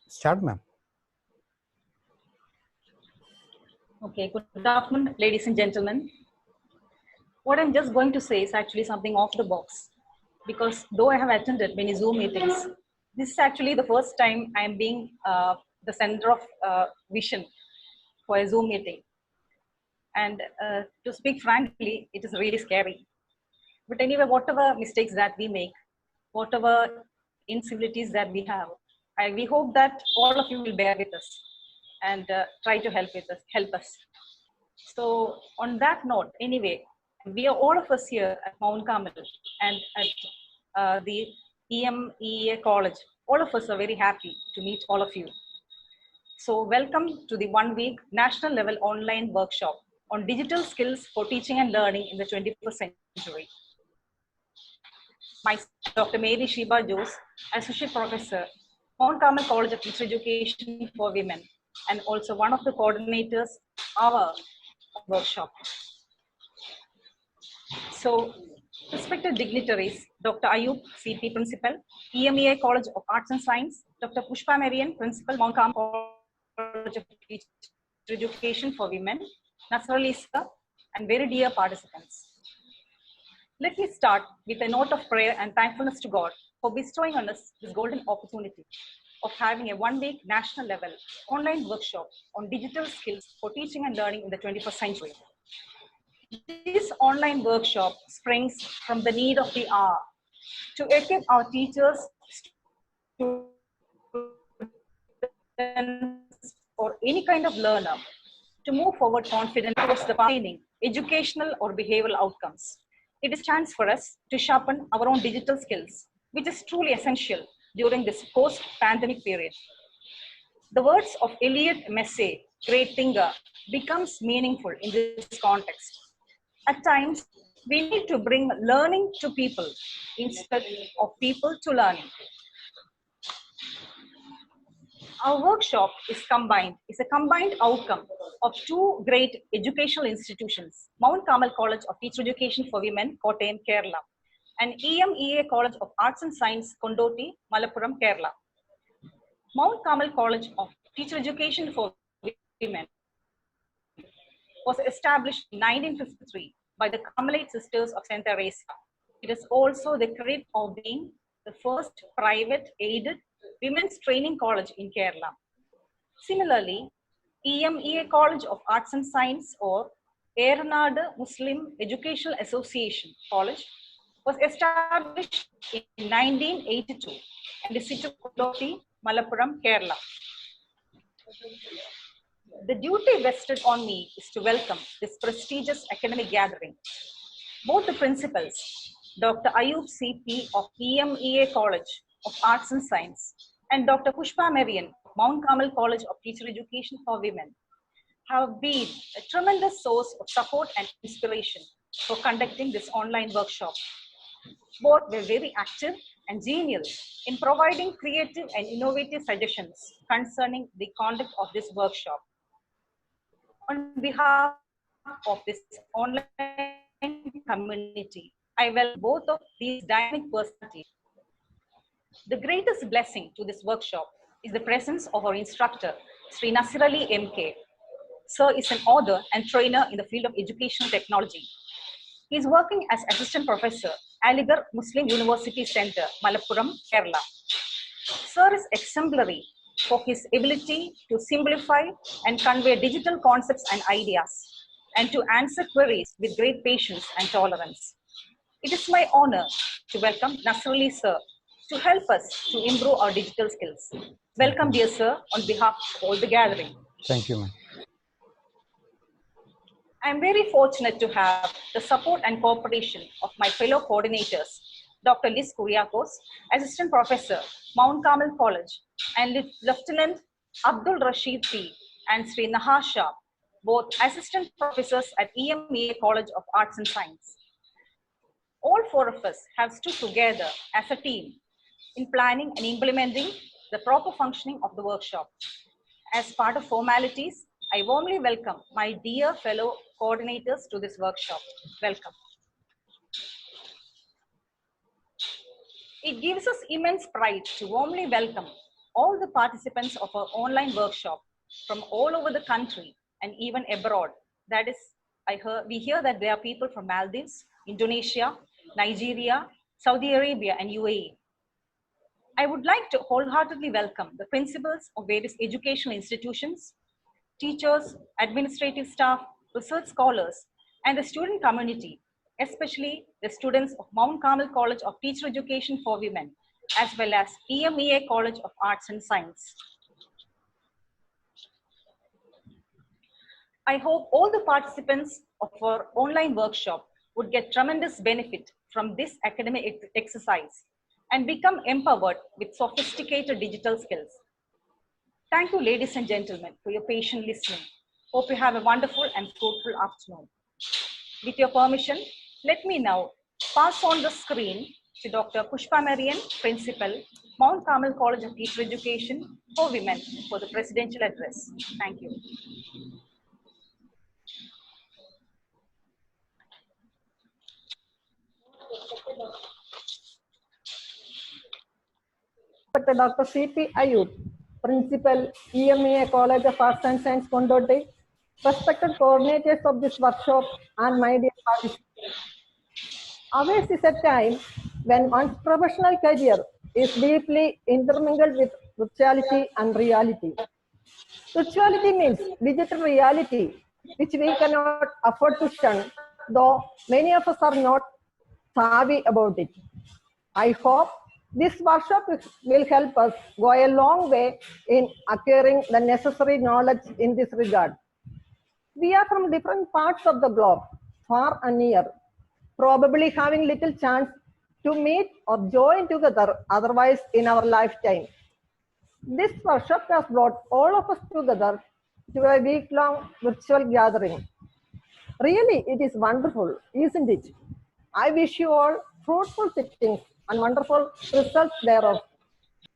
Start, ma'am. Okay, good afternoon, ladies and gentlemen. What I'm just going to say is actually something off the box, because though I have attended many Zoom meetings, this is actually the first time I'm being the center of vision for a Zoom meeting. And to speak frankly, it is really scary. But anyway, whatever mistakes that we make, whatever incivilities that we have, we hope that all of you will bear with us and try to help us. So on that note, anyway, we are all of us here at Mount Carmel and at the EMEA College. All of us are very happy to meet all of you. So welcome to the 1-week national level online workshop on digital skills for teaching and learning in the 21st century. Myself, Dr. Mary Sheba Jose, Associate Professor, Mount Carmel College of Teacher Education for Women, and also one of the coordinators of our workshop. So, respected dignitaries, Dr. Ayub, CP Principal, EMEA College of Arts and Science, Dr. Pushpa Marian, Principal, Mount Carmel College of Teacher Education for Women, Nasr Lisa, and very dear participants. Let me start with a note of prayer and thankfulness to God for bestowing on us this golden opportunity of having a 1-week national level online workshop on digital skills for teaching and learning in the 21st century. This online workshop springs from the need of the hour to equip our teachers, students, or any kind of learner to move forward confidently towards the attaining educational or behavioral outcomes. It is a chance for us to sharpen our own digital skills, which is truly essential during this post-pandemic period. The words of Eliot Massey, great thinker, becomes meaningful in this context. At times, we need to bring learning to people instead of people to learning. Our workshop is a combined outcome of two great educational institutions, Mount Carmel College of Teacher Education for Women, Kottayam, Kerala, and EMEA College of Arts and Science, Kondoti, Malappuram, Kerala. Mount Carmel College of Teacher Education for Women was established in 1953 by the Carmelite Sisters of St. Teresa. It is also the credit of being the first private aided women's training college in Kerala. Similarly, EMEA College of Arts and Science, or Eranad Muslim Educational Association College, was established in 1982 and is situated in Kondoti, Malappuram, Kerala. The duty vested on me is to welcome this prestigious academic gathering. Both the principals, Dr. Ayub CP of EMEA College of Arts and Science and Dr. Pushpa Marian of Mount Carmel College of Teacher Education for Women, have been a tremendous source of support and inspiration for conducting this online workshop. Both were very active and genial in providing creative and innovative suggestions concerning the conduct of this workshop. On behalf of this online community, I welcome both of these dynamic personalities. The greatest blessing to this workshop is the presence of our instructor, Sri Nasir Ali MK. Sir is an author and trainer in the field of educational technology. He is working as assistant professor, Aligarh Muslim University Center, Malappuram, Kerala. Sir is exemplary for his ability to simplify and convey digital concepts and ideas, and to answer queries with great patience and tolerance. It is my honor to welcome Nasr Ali sir to help us to improve our digital skills. Welcome, dear sir, on behalf of all the gathering. Thank you, ma'am. I am very fortunate to have the support and cooperation of my fellow coordinators, Dr. Liz Kuriakos, Assistant Professor, Mount Carmel College, and Lieutenant Abdul Rashid P. and Sri Nahasha, both Assistant Professors at EMEA College of Arts and Science. All four of us have stood together as a team in planning and implementing the proper functioning of the workshop. As part of formalities, I warmly welcome my dear fellow coordinators to this workshop. Welcome. It gives us immense pride to warmly welcome all the participants of our online workshop from all over the country and even abroad. That is, we hear that there are people from Maldives, Indonesia, Nigeria, Saudi Arabia, and UAE. I would like to wholeheartedly welcome the principals of various educational institutions, teachers, administrative staff, research scholars, and the student community, especially the students of Mount Carmel College of Teacher Education for Women, as well as EMEA College of Arts and Science. I hope all the participants of our online workshop would get tremendous benefit from this academic exercise and become empowered with sophisticated digital skills. Thank you, ladies and gentlemen, for your patient listening. Hope you have a wonderful and fruitful afternoon. With your permission, let me now pass on the screen to Dr. Pushpa Marian, Principal, Mount Carmel College of Teacher Education for Women, for the presidential address. Thank you. Dr. C.P. Ayub, Principal, EMEA College of Arts and Science, Kondoti, respected coordinators of this workshop, and my dear participants. Ours is a time when one's professional career is deeply intermingled with virtuality and reality. Virtuality means digital reality, which we cannot afford to shun, though many of us are not savvy about it. I hope this workshop will help us go a long way in acquiring the necessary knowledge in this regard. We are from different parts of the globe, far and near, probably having little chance to meet or join together otherwise in our lifetime. This workshop has brought all of us together to a week-long virtual gathering. Really, it is wonderful, isn't it? I wish you all fruitful sittings and wonderful results thereof.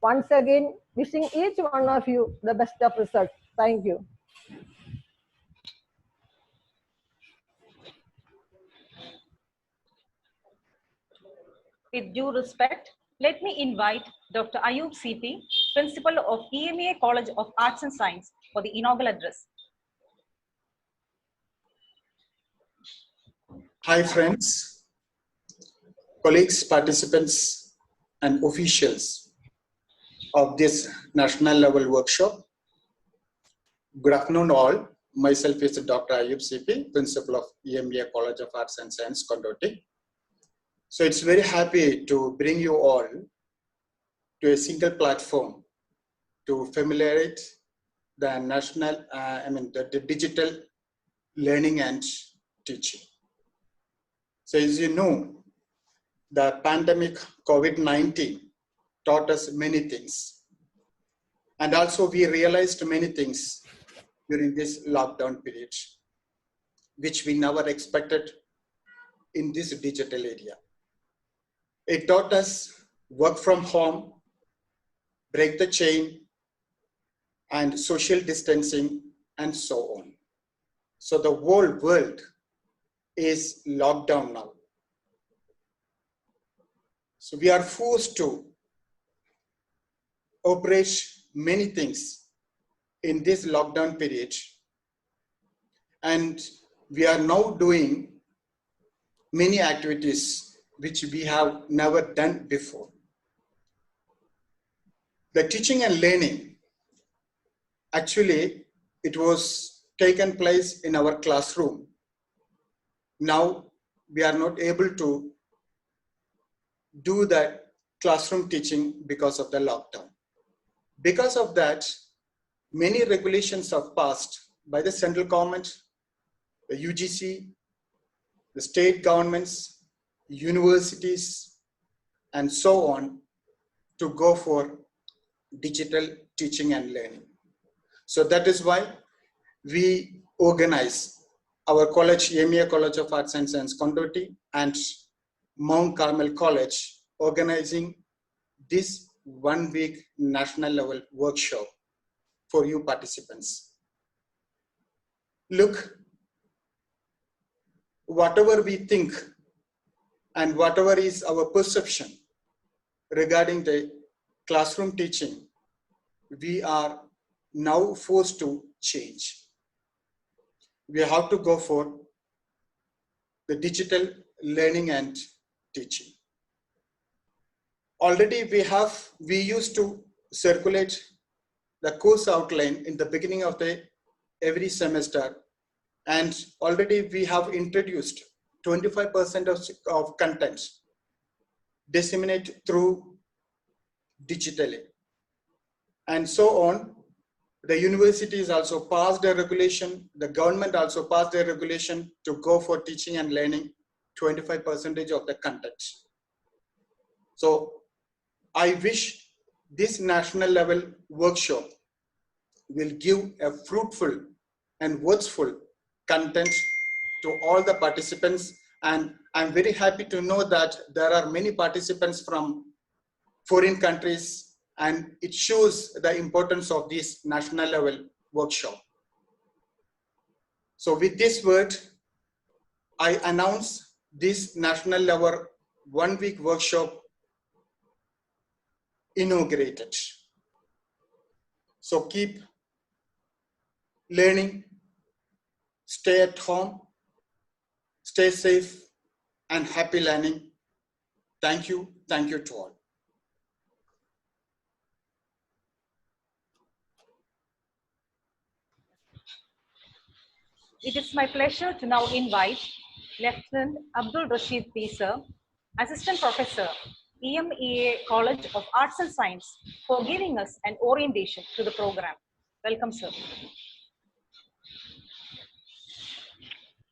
Once again, wishing each one of you the best of results. Thank you. With due respect, let me invite Dr. Ayub CP, Principal of EMEA College of Arts and Science, for the inaugural address. Hi friends, colleagues, participants, and officials of this national level workshop. Good afternoon all. Myself is Dr. Ayub CP, Principal of EMEA College of Arts and Science, Kondoti. So it's very happy to bring you all to a single platform to familiarize the national, the digital learning and teaching. So as you know, the pandemic COVID-19 taught us many things. And also we realized many things during this lockdown period, which we never expected in this digital area. It taught us work from home, break the chain, and social distancing, and so on. So the whole world is locked down now. So we are forced to operate many things in this lockdown period. And we are now doing many activities which we have never done before. The teaching and learning, actually, it was taken place in our classroom. Now, we are not able to do that classroom teaching because of the lockdown. Because of that, many regulations are passed by the central government, the UGC, the state governments, universities, and so on, to go for digital teaching and learning. So that is why we organize our college, EMEA College of Arts and Science, Kondoti, and Mount Carmel College, organizing this 1-week national level workshop for you participants. Look, whatever we think and whatever is our perception regarding the classroom teaching, we are now forced to change. We have to go for the digital learning and teaching. Already we used to circulate the course outline in the beginning of every semester, and already we have introduced 25% of content disseminated through digitally, and so on. The universities also passed a regulation, the government also passed a regulation to go for teaching and learning 25% of the content. So I wish this national level workshop will give a fruitful and worthful content to all the participants. And I'm very happy to know that there are many participants from foreign countries, and it shows the importance of this national level workshop. So with this word, I announce this national level 1-week workshop inaugurated. So keep learning, stay at home, stay safe, and happy learning. Thank you to all. It is my pleasure to now invite Lieutenant Abdul Rashid P. Sir, Assistant Professor, EMEA College of Arts and Science, for giving us an orientation to the program. Welcome, sir.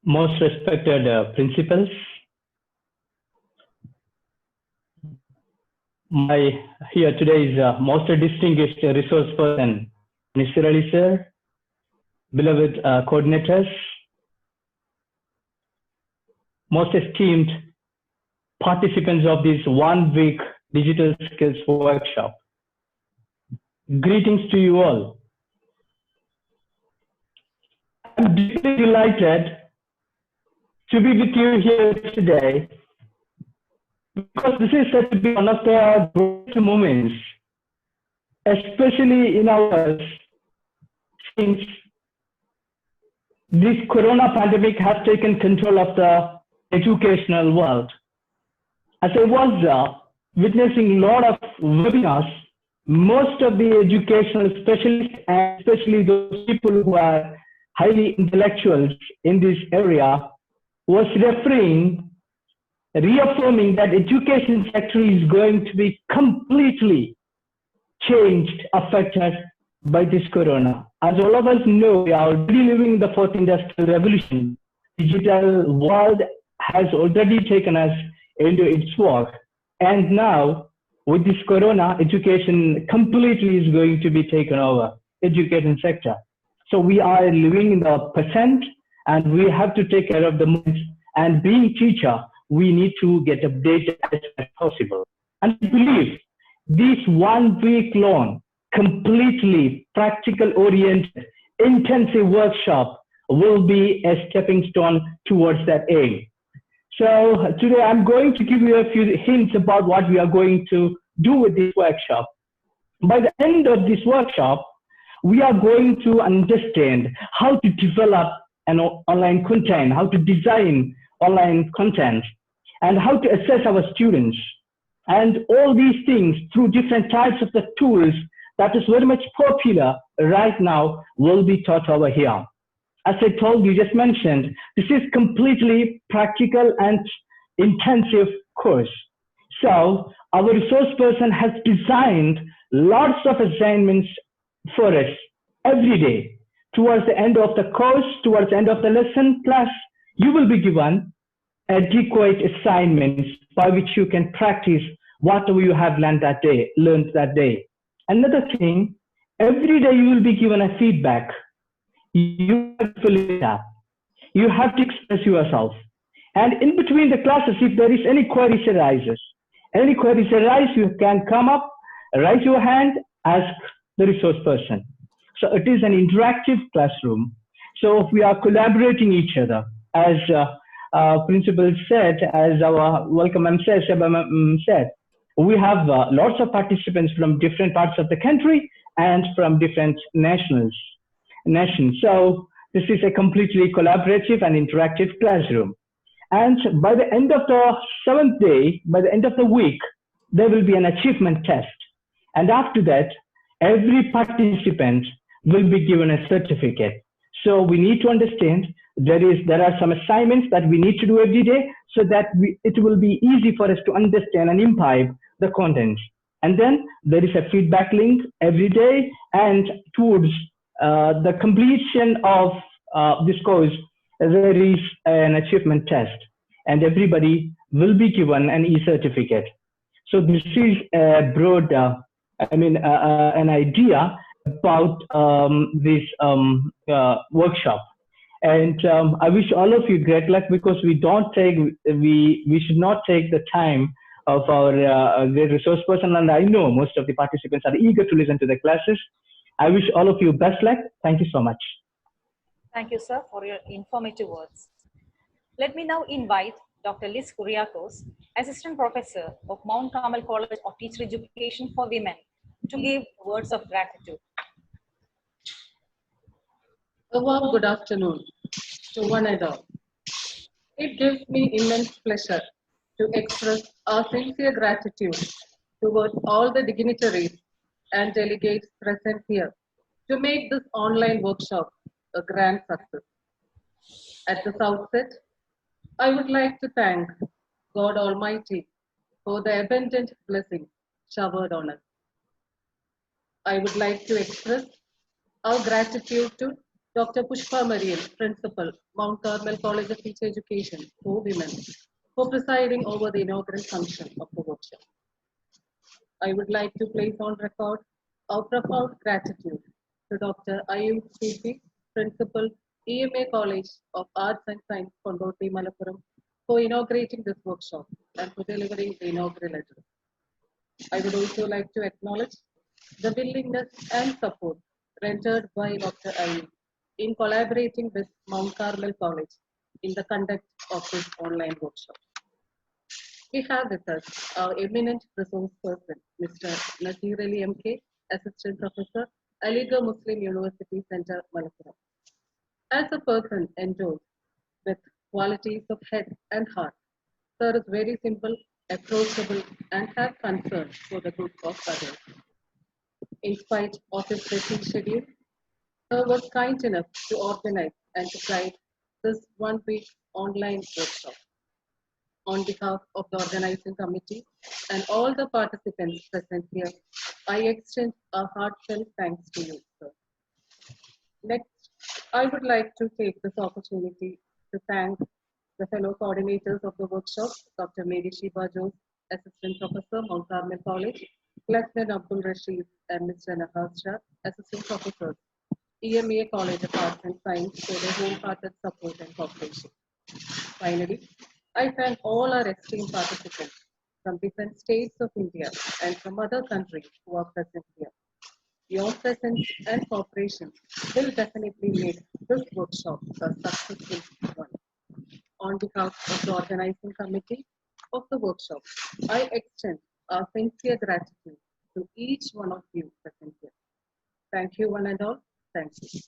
Most respected principals, here today is most distinguished resource person, Mr. Ali sir, beloved coordinators, most esteemed participants of this 1-week digital skills workshop. Greetings to you all. I'm deeply delighted to be with you here today, because this is said to be one of the great moments, especially in our since this corona pandemic has taken control of the educational world. As I was witnessing a lot of webinars, most of the educational specialists, and especially those people who are highly intellectuals in this area, was reaffirming that education sector is going to be completely changed, affected by this corona. As all of us know, we are already living in the 4th industrial revolution. Digital world has already taken us into its work. And now, with this corona, education completely is going to be taken over, education sector. So we are living in the present, and we have to take care of the moment. And being teacher, we need to get updated as soon as possible. And I believe this 1-week long, completely practical oriented, intensive workshop will be a stepping stone towards that aim. So today I'm going to give you a few hints about what we are going to do with this workshop. By the end of this workshop, we are going to understand how to develop an online content, how to design online content, and how to assess our students. And all these things through different types of the tools that is very much popular right now will be taught over here. As I told you, just mentioned, this is completely practical and intensive course. So our resource person has designed lots of assignments for us every day. Towards the end of the course, towards the end of the lesson class, you will be given adequate assignments by which you can practice whatever you have learned that day. Another thing, every day you will be given a feedback. You have to fill it up. You have to express yourself. And in between the classes, if there is any queries arises, you can come up Raise your hand, ask the resource person. So it is an interactive classroom. So we are collaborating each other. As principal said, as our welcome said, we have lots of participants from different parts of the country and from different nations. So this is a completely collaborative and interactive classroom. And by the end of the 7th day, by the end of the week, there will be an achievement test. And after that, every participant will be given a certificate. So we need to understand there are some assignments that we need to do every day so that it will be easy for us to understand and imbibe the content. And then there is a feedback link every day, and towards the completion of this course, there is an achievement test, and everybody will be given an e-certificate. So this is a broad, an idea about this workshop. And I wish all of you great luck, because we should not take the time of our great resource person. And I know most of the participants are eager to listen to the classes. I wish all of you best luck. Thank you so much. Thank you, sir, for your informative words. Let me now invite Dr. Liz Kuriakos, Assistant Professor of Mount Carmel College of Teacher Education for Women, to give words of gratitude. A warm good afternoon to one and all. It gives me immense pleasure to express our sincere gratitude towards all the dignitaries and delegates present here to make this online workshop a grand success. At the outset, I would like to thank God Almighty for the abundant blessings showered on us. I would like to express our gratitude to Dr. Pushpa Marian, Principal, Mount Carmel College of Teacher Education for Women, for presiding over the inaugural function of the workshop. I would like to place on record our profound gratitude to Dr. Ayub CP, Principal, EMA College of Arts and Science, Kondoti, Malappuram, for inaugurating this workshop and for delivering the inaugural address. I would also like to acknowledge the willingness and support rendered by Dr. Ayub in collaborating with Mount Carmel College in the conduct of this online workshop. We have with us our eminent resource person, Mr. Nasir Ali MK, Assistant Professor, Aligarh Muslim University Center, Malappuram. As a person endowed with qualities of head and heart, sir is very simple, approachable, and has concern for the good of others. In spite of his busy schedule, sir was kind enough to organize and to guide this one-week online workshop. On behalf of the organizing committee and all the participants present here, I extend a heartfelt thanks to you, sir. Next, I would like to take this opportunity to thank the fellow coordinators of the workshop, Dr. Mary Shiba Jose, Assistant Professor, Mount Carmel College, Lieutenant Abdul Rashid and Mr. Nahaz Shah, Assistant Professors, EMA College of Arts and Science, for their wholehearted support and cooperation. Finally, I thank all our esteemed participants from different states of India and from other countries who are present here. Your presence and cooperation will definitely make this workshop a successful one. On behalf of the organizing committee of the workshop, I extend our sincere gratitude to each one of you present here. Thank you, one and all. Thank you.